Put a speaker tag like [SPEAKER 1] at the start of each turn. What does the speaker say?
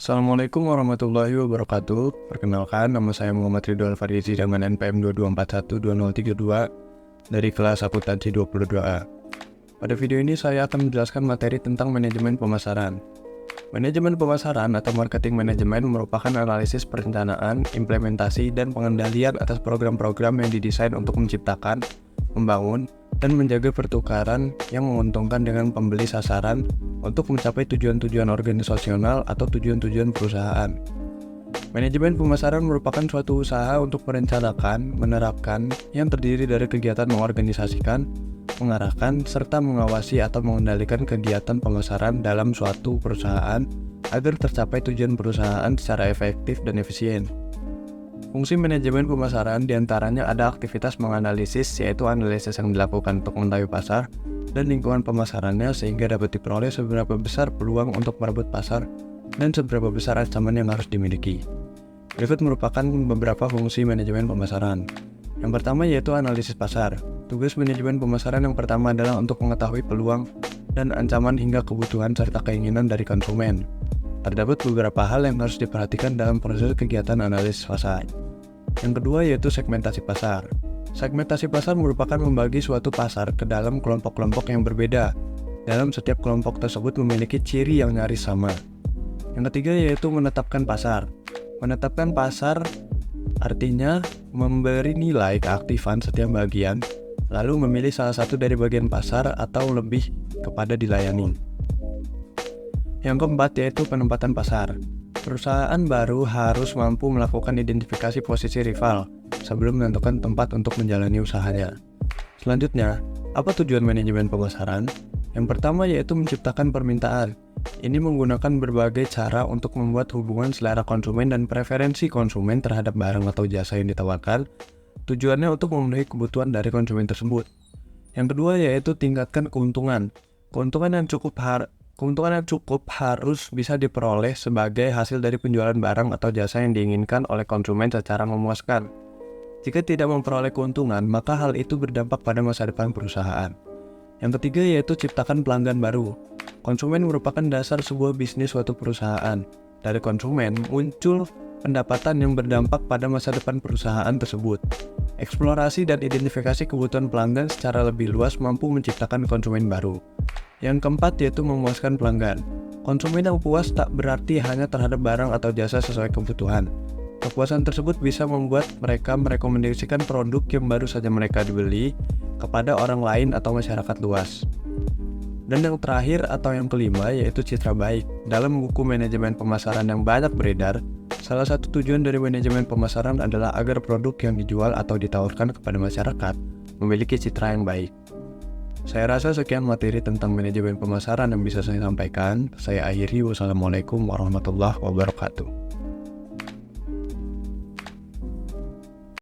[SPEAKER 1] Assalamualaikum warahmatullahi wabarakatuh. Perkenalkan, nama saya Muhammad Ridwan Farizi dengan NPM 22412032 dari kelas akuntansi 22A. Pada video ini saya akan menjelaskan materi tentang manajemen pemasaran. Manajemen pemasaran atau marketing manajemen merupakan analisis perencanaan, implementasi, dan pengendalian atas program-program yang didesain untuk menciptakan, membangun, dan menjaga pertukaran yang menguntungkan dengan pembeli sasaran untuk mencapai tujuan-tujuan organisasional atau tujuan-tujuan perusahaan. Manajemen pemasaran merupakan suatu usaha untuk merencanakan, menerapkan, yang terdiri dari kegiatan mengorganisasikan, mengarahkan, serta mengawasi atau mengendalikan kegiatan pemasaran dalam suatu perusahaan agar tercapai tujuan perusahaan secara efektif dan efisien. Fungsi manajemen pemasaran diantaranya ada aktivitas menganalisis, yaitu analisis yang dilakukan untuk mengetahui pasar dan lingkungan pemasarannya sehingga dapat diperoleh seberapa besar peluang untuk merebut pasar dan seberapa besar ancaman yang harus dimiliki. Berikut merupakan beberapa fungsi manajemen pemasaran. Yang pertama yaitu analisis pasar. Tugas manajemen pemasaran yang pertama adalah untuk mengetahui peluang dan ancaman hingga kebutuhan serta keinginan dari konsumen. Terdapat beberapa hal yang harus diperhatikan dalam proses kegiatan analisis pasar. Yang kedua yaitu segmentasi pasar. Segmentasi pasar merupakan membagi suatu pasar ke dalam kelompok-kelompok yang berbeda. Dalam setiap kelompok tersebut memiliki ciri yang nyaris sama. Yang ketiga yaitu menetapkan pasar. Menetapkan pasar artinya memberi nilai keaktifan setiap bagian, lalu memilih salah satu dari bagian pasar atau lebih kepada dilayani. Yang keempat yaitu penempatan pasar. Perusahaan baru harus mampu melakukan identifikasi posisi rival sebelum menentukan tempat untuk menjalani usahanya. Selanjutnya, apa tujuan manajemen pemasaran? Yang pertama yaitu menciptakan permintaan. Ini menggunakan berbagai cara untuk membuat hubungan selera konsumen dan preferensi konsumen terhadap barang atau jasa yang ditawarkan. Tujuannya untuk memenuhi kebutuhan dari konsumen tersebut. Yang kedua yaitu tingkatkan keuntungan. Keuntungan yang cukup harus bisa diperoleh sebagai hasil dari penjualan barang atau jasa yang diinginkan oleh konsumen secara memuaskan. Jika tidak memperoleh keuntungan, maka hal itu berdampak pada masa depan perusahaan. Yang ketiga yaitu ciptakan pelanggan baru. Konsumen merupakan dasar sebuah bisnis suatu perusahaan. Dari konsumen muncul pendapatan yang berdampak pada masa depan perusahaan tersebut. Eksplorasi dan identifikasi kebutuhan pelanggan secara lebih luas mampu menciptakan konsumen baru. Yang keempat yaitu memuaskan pelanggan. Konsumen yang puas tak berarti hanya terhadap barang atau jasa sesuai kebutuhan. Kepuasan tersebut bisa membuat mereka merekomendasikan produk yang baru saja mereka dibeli kepada orang lain atau masyarakat luas. Dan yang terakhir atau yang kelima yaitu citra baik. Dalam buku manajemen pemasaran yang banyak beredar, salah satu tujuan dari manajemen pemasaran adalah agar produk yang dijual atau ditawarkan kepada masyarakat memiliki citra yang baik. Saya rasa sekian materi tentang manajemen pemasaran yang bisa saya sampaikan. Saya akhiri, wassalamualaikum warahmatullahi wabarakatuh.